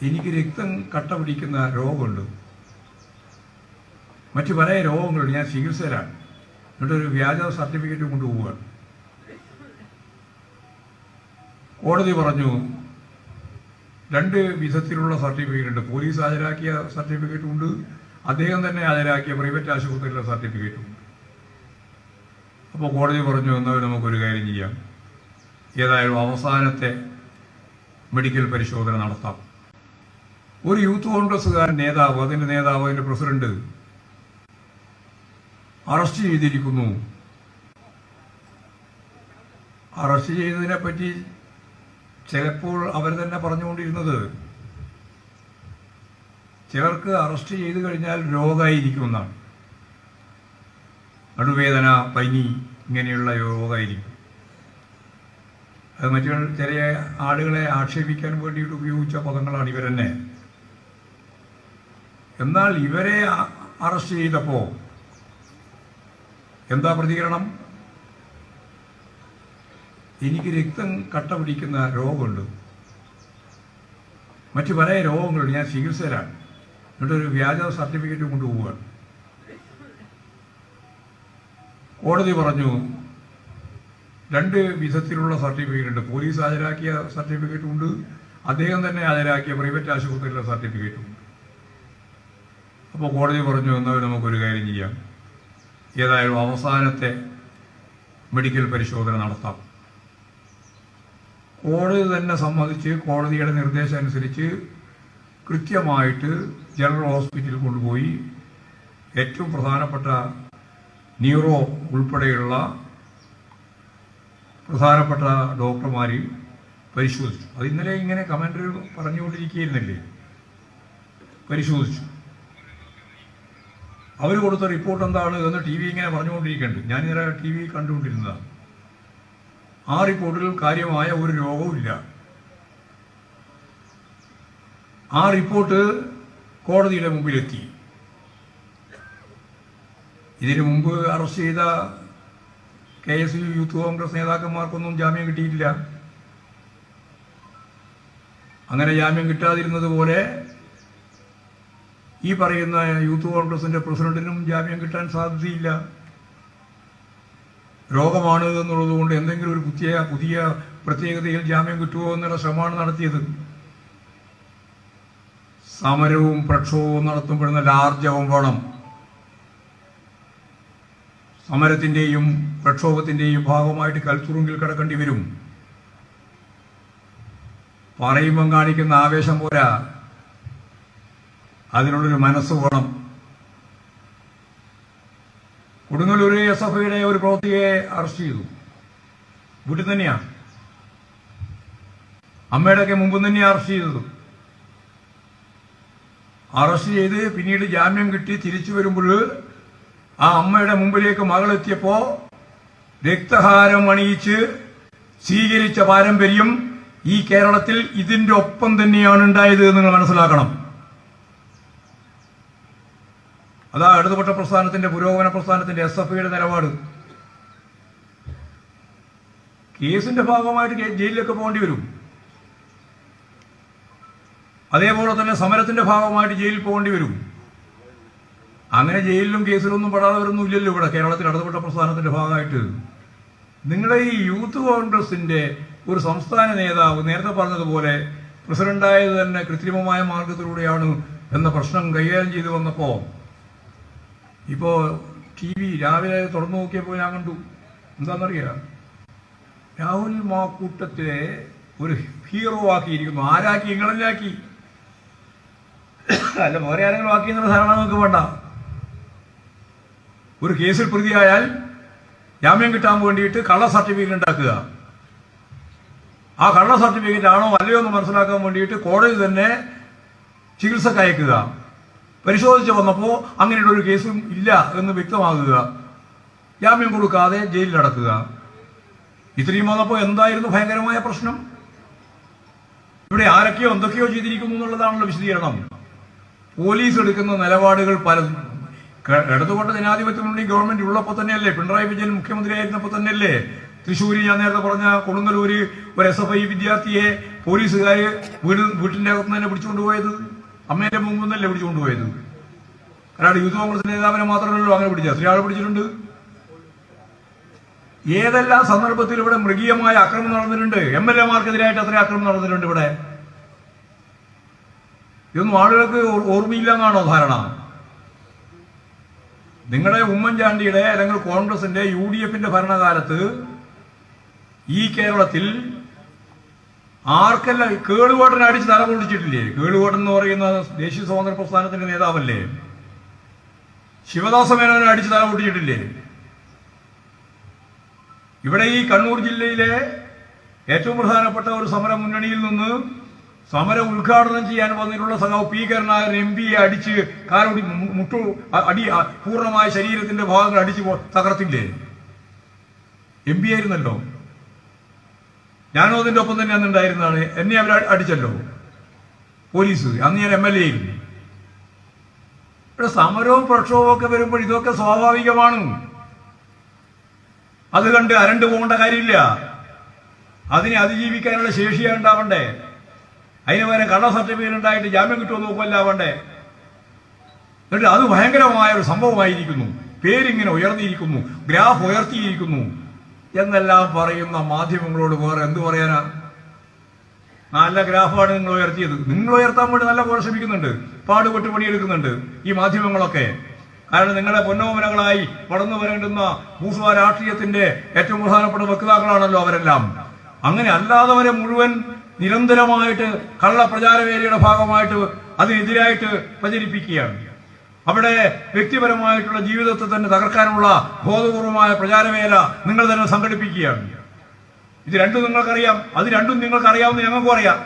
എനിക്ക് രക്തം കട്ട പിടിക്കുന്ന രോഗമുണ്ട്, മറ്റു പല രോഗങ്ങളുണ്ട്, ഞാൻ ചികിത്സയിലാണ്. എന്നിട്ടൊരു വ്യാജ സർട്ടിഫിക്കറ്റ് കൊണ്ടുപോവുകയാണ്. കോടതി പറഞ്ഞു രണ്ട് വിധത്തിലുള്ള സർട്ടിഫിക്കറ്റ് ഉണ്ട്. പോലീസ് ഹാജരാക്കിയ സർട്ടിഫിക്കറ്റും ഉണ്ട്, അദ്ദേഹം തന്നെ ഹാജരാക്കിയ പ്രൈവറ്റ് ആശുപത്രിയിലെ സർട്ടിഫിക്കറ്റും ഉണ്ട്. അപ്പോൾ കോടതി പറഞ്ഞു എന്നാൽ നമുക്കൊരു കാര്യം ചെയ്യാം, ഏതായാലും അവസാനത്തെ മെഡിക്കൽ പരിശോധന നടത്താം. ഒരു യൂത്ത് കോൺഗ്രസ്സുകാരൻ നേതാവ്, അതിന്റെ പ്രസിഡന്റ് അറസ്റ്റ് ചെയ്തിരിക്കുന്നു. അറസ്റ്റ് ചെയ്തതിനെ പറ്റി ചിലപ്പോൾ അവർ തന്നെ പറഞ്ഞുകൊണ്ടിരുന്നത് ചിലർക്ക് അറസ്റ്റ് ചെയ്തു കഴിഞ്ഞാൽ രോഗമായിരിക്കുമെന്നാണ്. നടുവേദന, പനി, ഇങ്ങനെയുള്ള രോഗമായിരിക്കും. അത് മറ്റു ചില ആളുകളെ ആക്ഷേപിക്കാൻ വേണ്ടിയിട്ട് ഉപയോഗിച്ച പദങ്ങളാണ് ഇവരെന്നെ. എന്നാൽ ഇവരെ അറസ്റ്റ് ചെയ്തപ്പോൾ എന്താ പ്രതികരണം? എനിക്ക് രക്തം കട്ട പിടിക്കുന്ന രോഗമുണ്ട്, മറ്റു പല രോഗങ്ങളുണ്ട്, ഞാൻ ചികിത്സയിലാണ്. എന്നിട്ടൊരു വ്യാജ സർട്ടിഫിക്കറ്റ് കൊണ്ടുപോവുകയാണ്. കോടതി പറഞ്ഞു രണ്ട് വിധത്തിലുള്ള സർട്ടിഫിക്കറ്റ് ഉണ്ട്. പോലീസ് ഹാജരാക്കിയ സർട്ടിഫിക്കറ്റും ഉണ്ട്, അദ്ദേഹം തന്നെ ഹാജരാക്കിയ പ്രൈവറ്റ് ആശുപത്രിയിലെ സർട്ടിഫിക്കറ്റും ഉണ്ട്. അപ്പോൾ കോടതി പറഞ്ഞു എന്നാൽ നമുക്കൊരു കാര്യം ചെയ്യാം, ഏതായാലും അവസാനത്തെ മെഡിക്കൽ പരിശോധന നടത്താം. കോടതി തന്നെ സമ്മതിച്ച് കോടതിയുടെ നിർദ്ദേശം അനുസരിച്ച് കൃത്യമായിട്ട് ജനറൽ ഹോസ്പിറ്റലിൽ കൊണ്ടുപോയി ഏറ്റവും പ്രധാനപ്പെട്ട ന്യൂറോ ഉൾപ്പെടെയുള്ള പ്രധാനപ്പെട്ട ഡോക്ടർമാർ പരിശോധിച്ചു. അത് ഇന്നലെ ഇങ്ങനെ കമന്ററി പറഞ്ഞുകൊണ്ടിരിക്കുകയായിരുന്നില്ലേ, പരിശോധിച്ചു. അവർ കൊടുത്ത റിപ്പോർട്ട് എന്താണ് എന്ന് ടി വി ഇങ്ങനെ പറഞ്ഞുകൊണ്ടിരിക്കുന്നുണ്ട്. ഞാനിന്നലെ ടി വി കണ്ടുകൊണ്ടിരുന്നതാണ്. ആ റിപ്പോർട്ടിൽ കാര്യമായ ഒരു രോഗവുമില്ല. ആ റിപ്പോർട്ട് കോടതിയുടെ മുമ്പിലെത്തി. ഇതിനു മുമ്പ് അറസ്റ്റ് ചെയ്ത KSU യൂത്ത് കോൺഗ്രസ് നേതാക്കന്മാർക്കൊന്നും ജാമ്യം കിട്ടിയിട്ടില്ല. അങ്ങനെ ജാമ്യം കിട്ടാതിരുന്നത് പോലെ ഈ പറയുന്ന യൂത്ത് കോൺഗ്രസിന്റെ പ്രസിഡന്റിനും ജാമ്യം കിട്ടാൻ സാധ്യതയില്ല. രോഗമാണ് എന്നുള്ളത് കൊണ്ട് എന്തെങ്കിലും ഒരു പുതിയ പ്രത്യേകതയിൽ ജാമ്യം കിട്ടുമോ എന്നുള്ള ശ്രമമാണ് നടത്തിയത്. സമരവും പ്രക്ഷോഭവും നടത്തുമ്പോഴുന്ന ലാർജവും വേണം. സമരത്തിന്റെയും പ്രക്ഷോഭത്തിന്റെയും ഭാഗമായിട്ട് കൽത്തുറുങ്കിൽ കിടക്കേണ്ടി വരും. പറയുമ്പം കാണിക്കുന്ന ആവേശം പോരാ, അതിനുള്ളൊരു മനസ്സ് വേണം. കൊടുങ്ങല്ലൂർ SFIയുടെ ഒരു പ്രവൃത്തിയെ അറസ്റ്റ് ചെയ്തു. വീട്ടിൽ തന്നെയാണ്, അമ്മയുടെയൊക്കെ മുമ്പ് തന്നെയാണ് അറസ്റ്റ് ചെയ്തത്. അറസ്റ്റ് ചെയ്ത് പിന്നീട് ജാമ്യം കിട്ടി തിരിച്ചു വരുമ്പോൾ ആ അമ്മയുടെ മുമ്പിലേക്ക് മകളെത്തിയപ്പോ രക്തഹാരം അണിയിച്ച് സ്വീകരിച്ച പാരമ്പര്യം ഈ കേരളത്തിൽ ഇതിന്റെ ഒപ്പം തന്നെയാണ് ഉണ്ടായത് എന്ന് നിങ്ങൾ മനസ്സിലാക്കണം. അതാ ഇടതുപക്ഷ പ്രസ്ഥാനത്തിന്റെ, പുരോഗമന പ്രസ്ഥാനത്തിന്റെ, SFIയുടെ നിലപാട്. കേസിന്റെ ഭാഗമായിട്ട് ജയിലിലൊക്കെ പോകേണ്ടി വരും. അതേപോലെ തന്നെ സമരത്തിന്റെ ഭാഗമായിട്ട് ജയിലിൽ പോകേണ്ടി വരും. അങ്ങനെ ജയിലിലും കേസിലൊന്നും പെടാത്തവരൊന്നും ഇല്ലല്ലോ ഇവിടെ കേരളത്തിൽ ഇടതുപക്ഷ പ്രസ്ഥാനത്തിന്റെ ഭാഗമായിട്ട്. നിങ്ങളെ ഈ യൂത്ത് കോൺഗ്രസിന്റെ ഒരു സംസ്ഥാന നേതാവ് നേരത്തെ പറഞ്ഞതുപോലെ പ്രസിഡന്റായത് തന്നെ കൃത്രിമമായ മാർഗത്തിലൂടെയാണ് എന്ന പ്രശ്നം കൈകാര്യം ചെയ്തു വന്നപ്പോ ഇപ്പോ TV രാവിലെ തുറന്നു നോക്കിയപ്പോൾ ഞാൻ കണ്ടു, എന്താണെന്നറിയാം, രാഹുൽ മാക്കൂട്ടത്തിലെ ഒരു ഹീറോ ആക്കിയിരിക്കുന്നു. ആരാക്കി? ഇങ്ങളെല്ലാക്കി. അല്ല വേറെ ആരെങ്കിലും ആക്കി എന്നുള്ള ധാരണ നമുക്ക് വേണ്ട. ഒരു കേസിൽ പ്രതിയായാൽ ജാമ്യം കിട്ടാൻ വേണ്ടിയിട്ട് കള്ള സർട്ടിഫിക്കറ്റ് ഉണ്ടാക്കുക. ആ കള്ള സർട്ടിഫിക്കറ്റ് ആണോ അല്ലയോ എന്ന് മനസ്സിലാക്കാൻ വേണ്ടിയിട്ട് കോടതി തന്നെ ചികിത്സക്ക് അയക്കുക. പരിശോധിച്ച് വന്നപ്പോൾ അങ്ങനെയുള്ള ഒരു കേസും ഇല്ല എന്ന് വ്യക്തമാകുക. ജാമ്യം കൊടുക്കാതെ ജയിലിലടക്കുക. ഇത്രയും വന്നപ്പോൾ എന്തായിരുന്നു ഭയങ്കരമായ പ്രശ്നം? ഇവിടെ ആരൊക്കെയോ എന്തൊക്കെയോ ചെയ്തിരിക്കുന്നു എന്നുള്ളതാണല്ലോ വിശദീകരണം. പോലീസ് എടുക്കുന്ന നിലപാടുകൾ പലതും ഇടതുപക്ഷ ജനാധിപത്യ മുന്നണി ഗവൺമെന്റ് ഉള്ളപ്പോൾ തന്നെയല്ലേ, പിണറായി വിജയൻ മുഖ്യമന്ത്രിയായിരുന്നപ്പോൾ തന്നെയല്ലേ തൃശ്ശൂര് ഞാൻ നേരത്തെ പറഞ്ഞ കൊടുങ്ങല്ലൂര് ഒരു SFI വിദ്യാർത്ഥിയെ പോലീസുകാർ വീട്ടിൻ്റെ അകത്ത് തന്നെ പിടിച്ചുകൊണ്ടുപോയത്? അമ്മേന്റെ മുമ്പ് നിന്നല്ലേ പിടിച്ചുകൊണ്ടുപോയത്? കാരണം യൂത്ത് കോൺഗ്രസ് നേതാവിനെ മാത്രമല്ലല്ലോ അങ്ങനെ പിടിച്ചത്, എത്ര ആൾ പിടിച്ചിട്ടുണ്ട്? ഏതെല്ലാം സന്ദർഭത്തിൽ ഇവിടെ മൃഗീയമായ ആക്രമണം നടന്നിട്ടുണ്ട്? MLA-മാർക്കെതിരായിട്ട് അത്ര ആക്രമണം നടന്നിട്ടുണ്ട് ഇവിടെ. ഇതൊന്നും ആളുകൾക്ക് ഓർമ്മയില്ല എന്നാണോ ധാരണ? നിങ്ങളുടെ ഉമ്മൻചാണ്ടിയുടെ അല്ലെങ്കിൽ കോൺഗ്രസിന്റെ UDF-ന്റെ ഭരണകാലത്ത് ഈ കേരളത്തിൽ ആർക്കെല്ലാം കേളുകോട്ടനെ അടിച്ച് തല പൊളിച്ചിട്ടില്ലേ? കേളുകോട്ടൻ എന്ന് പറയുന്ന ദേശീയ സ്വാതന്ത്ര്യ പ്രസ്ഥാനത്തിന്റെ നേതാവല്ലേ? ശിവദാസ മേനോനെ അടിച്ച് തല പൊട്ടിച്ചിട്ടില്ലേ? ഇവിടെ ഈ കണ്ണൂർ ജില്ലയിലെ ഏറ്റവും പ്രധാനപ്പെട്ട ഒരു സമര മുന്നണിയിൽ നിന്ന് സമരം ഉദ്ഘാടനം ചെയ്യാൻ വന്നിട്ടുള്ള സഖാവ് P. കരുണാകരൻ MP-യെ അടിച്ച് കാലൊടി പൂർണ്ണമായ ശരീരത്തിന്റെ ഭാഗങ്ങൾ അടിച്ച് തകർത്തില്ലേ? MP ആയിരുന്നല്ലോ. ഞാനും അതിന്റെ ഒപ്പം തന്നെ അന്നുണ്ടായിരുന്നതാണ്. എന്നെ അവർ അടിച്ചല്ലോ പോലീസ്. അന്ന് ഞാൻ MLA ആയിരുന്നു. ഇവിടെ സമരവും പ്രക്ഷോഭവും ഒക്കെ വരുമ്പോൾ ഇതൊക്കെ സ്വാഭാവികമാണ്. അത് കണ്ട് അരണ്ടു പോകേണ്ട കാര്യമില്ല. അതിനെ അതിജീവിക്കാനുള്ള ശേഷിയാണ് ഉണ്ടാവണ്ടേ. അതിന് വരെ കള്ള സർട്ടിഫിക്കറ്റ് ഉണ്ടായിട്ട് ജാമ്യം കിട്ടുമെന്ന് നോക്കുമല്ല വേണ്ടേ. എന്നിട്ട് അത് ഭയങ്കരമായ ഒരു സംഭവമായിരിക്കുന്നു, പേരിങ്ങനെ ഉയർന്നിരിക്കുന്നു, ഗ്രാഫ് ഉയർത്തിയിരിക്കുന്നു എന്നെല്ലാം പറയുന്ന മാധ്യമങ്ങളോട് വേറെ എന്ത് പറയാനാ? നല്ല ഗ്രാഫാണ് നിങ്ങൾ ഉയർത്തിയത്. നിങ്ങൾ ഉയർത്താൻ വേണ്ടി നല്ല പോലെ ശ്രമിക്കുന്നുണ്ട്, പാടുപെട്ട് പണിയെടുക്കുന്നുണ്ട് ഈ മാധ്യമങ്ങളൊക്കെ. കാരണം നിങ്ങളെ പൊന്നോമനകളായി വളർന്നു വരേണ്ടുന്ന ഭൂസ്വാ രാഷ്ട്രീയത്തിന്റെ ഏറ്റവും പ്രധാനപ്പെട്ട വക്താക്കളാണല്ലോ അവരെല്ലാം. അങ്ങനെ അല്ലാത്തവരെ മുഴുവൻ നിരന്തരമായിട്ട് കള്ള പ്രചാരവേലയുടെ ഭാഗമായിട്ട് അതിനെതിരായിട്ട് പ്രചരിപ്പിക്കുകയാണ്. അവിടെ വ്യക്തിപരമായിട്ടുള്ള ജീവിതത്തെ തന്നെ തകർക്കാനുള്ള ബോധപൂർവമായ പ്രചാരവേല നിങ്ങൾ തന്നെ സംഘടിപ്പിക്കുകയാണ്. ഇത് രണ്ടും നിങ്ങൾക്കറിയാം, അത് രണ്ടും നിങ്ങൾക്ക് അറിയാമെന്ന് ഞങ്ങൾക്കും അറിയാം.